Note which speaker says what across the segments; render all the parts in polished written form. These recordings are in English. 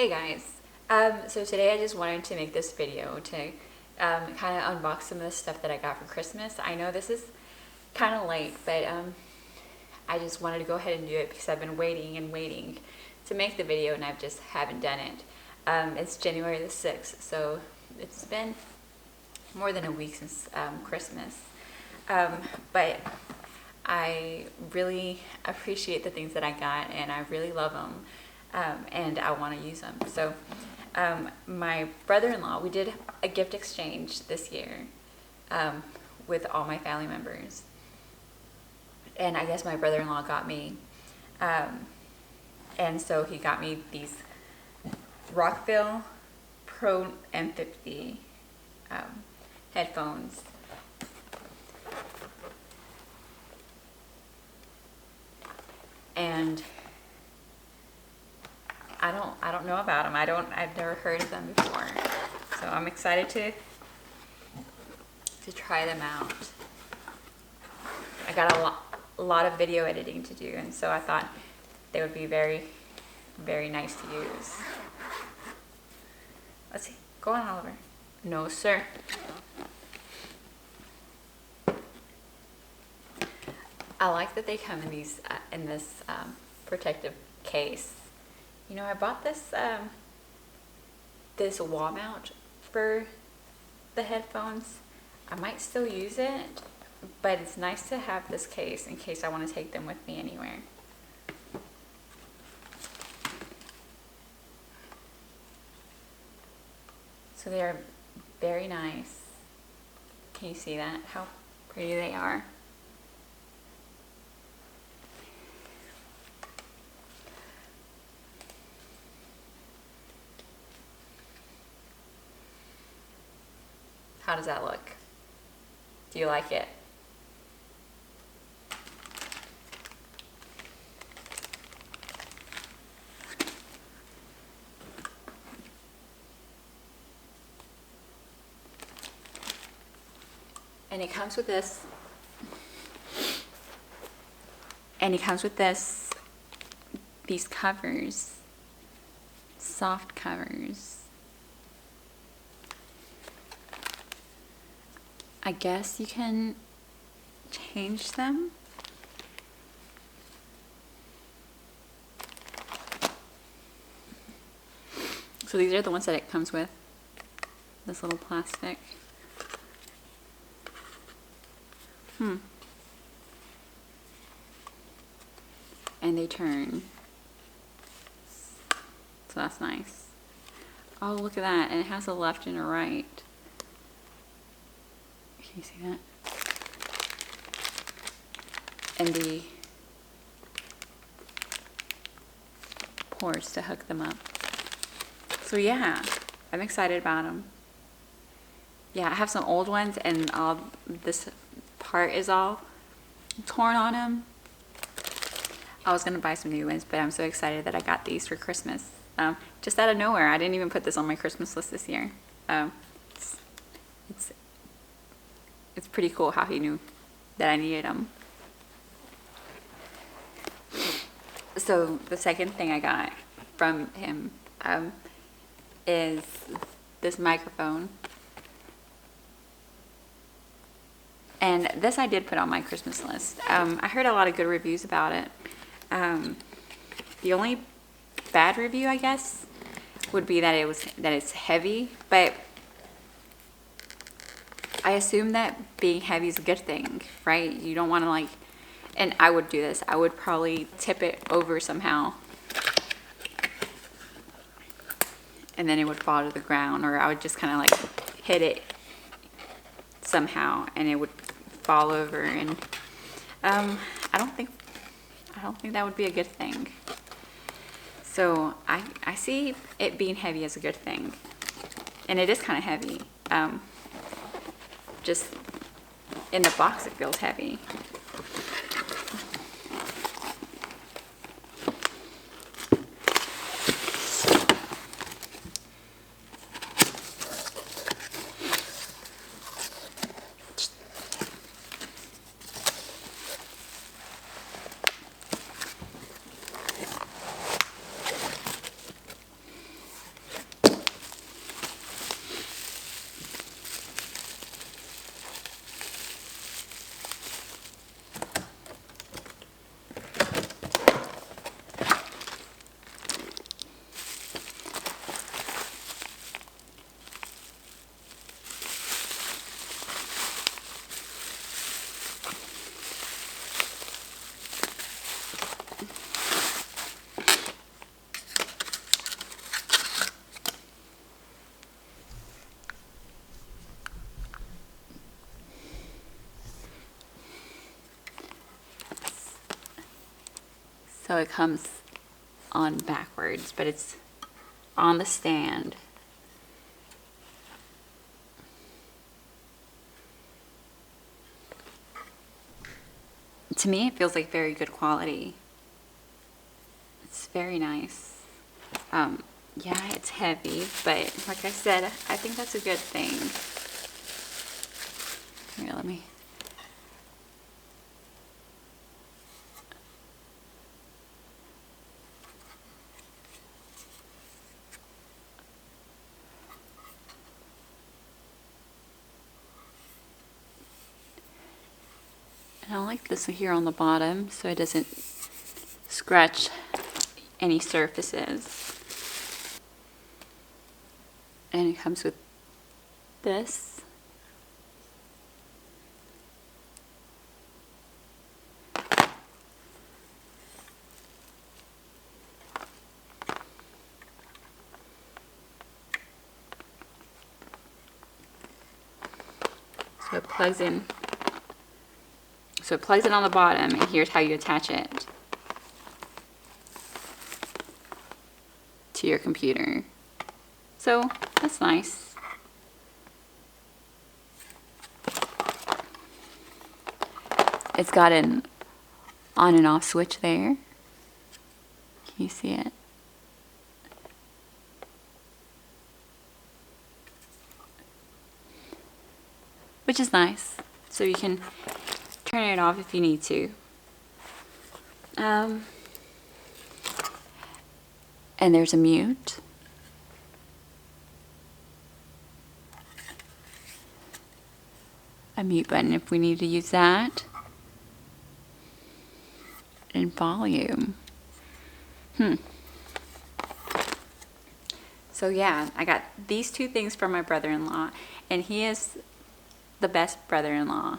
Speaker 1: Hey guys, so today I just wanted to make this video to kind of unbox some of the stuff that I got for Christmas. I know this is kind of late, but I just wanted to go ahead and do it because I've been waiting and waiting to make the video and I just haven't done it. It's January the 6th, so it's been more than a week since Christmas. But I really appreciate the things that I got and I really love them. And I want to use them. So my brother-in-law, we did a gift exchange this year with all my family members. And I guess my brother-in-law got me, and so he got me these Rockville Pro M50 headphones. And I don't know about them. I've never heard of them before. So I'm excited to try them out. I got a lot of video editing to do, and so I thought they would be very, very nice to use. Let's see. Go on, Oliver. No, sir. I like that they come in these in this protective case. You know, I bought this this wall mount for the headphones. I might still use it, but it's nice to have this case in case I want to take them with me anywhere. So they're very nice. Can you see that? How pretty they are. How does that look? Do you like it? And it comes with this. And it comes with these covers, soft covers. I guess you can change them. So these are the ones that it comes with. This little plastic. And they turn. So that's nice. Oh, look at that. And it has a left and a right. Can you see that? And the ports to hook them up. So yeah, I'm excited about them. Yeah, I have some old ones and this part is all torn on them. I was gonna buy some new ones, but I'm so excited that I got these for Christmas. Just out of nowhere. I didn't even put this on my Christmas list this year. It's pretty cool how he knew that I needed them. So the second thing I got from him is this microphone. And this I did put on my Christmas list. I heard a lot of good reviews about it. The only bad review, I guess, would be that it's heavy, but I assume that being heavy is a good thing, right? You don't want to and I would do this. I would probably tip it over somehow. And then it would fall to the ground, or I would just kind of hit it somehow and it would fall over. And I don't think that would be a good thing. So I see it being heavy as a good thing. And it is kind of heavy. Just in the box it feels heavy. So it comes on backwards, but it's on the stand. To me, it feels like very good quality. It's very nice. Yeah, it's heavy, but like I said, I think that's a good thing. Here, let me. And I like this here on the bottom so it doesn't scratch any surfaces. And it comes with this. So it plugs in. So it plugs in on the bottom, and here's how you attach it to your computer. So that's nice. It's got an on and off switch there. Can you see it? Which is nice. So you can turn it off if you need to. And there's a mute. A mute button if we need to use that. And volume. So yeah, I got these two things from my brother-in-law, and he is the best brother-in-law.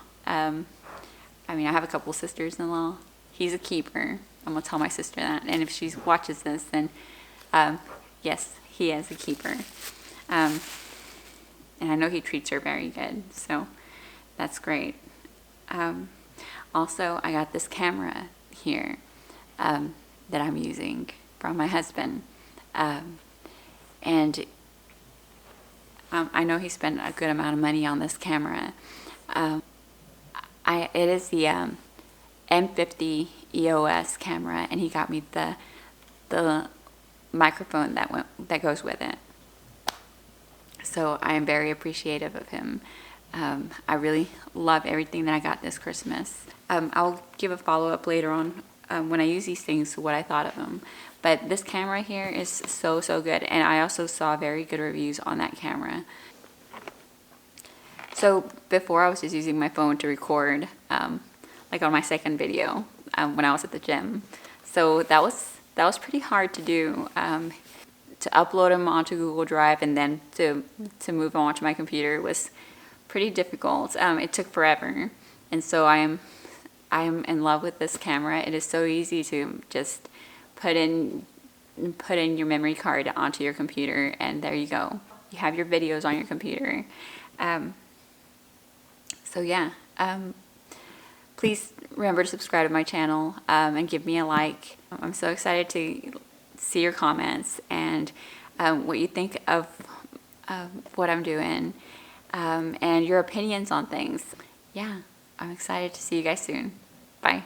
Speaker 1: I mean, I have a couple sisters-in-law. He's a keeper. I'm gonna tell my sister that, and if she watches this, then yes, he is a keeper. And I know he treats her very good, so that's great. Also, I got this camera here that I'm using from my husband. And I know he spent a good amount of money on this camera. It is the M50 EOS camera, and he got me the microphone that goes with it. So I am very appreciative of him. I really love everything that I got this Christmas. I'll give a follow-up later on when I use these things, what I thought of them. But this camera here is so good, and I also saw very good reviews on that camera. So before, I was just using my phone to record, like on my second video when I was at the gym. So that was pretty hard to do, to upload them onto Google Drive and then to move them onto my computer was pretty difficult. It took forever, and so I am in love with this camera. It is so easy to just put in your memory card onto your computer, and there you go. You have your videos on your computer. So yeah, please remember to subscribe to my channel and give me a like. I'm so excited to see your comments and what you think of what I'm doing and your opinions on things. Yeah, I'm excited to see you guys soon. Bye.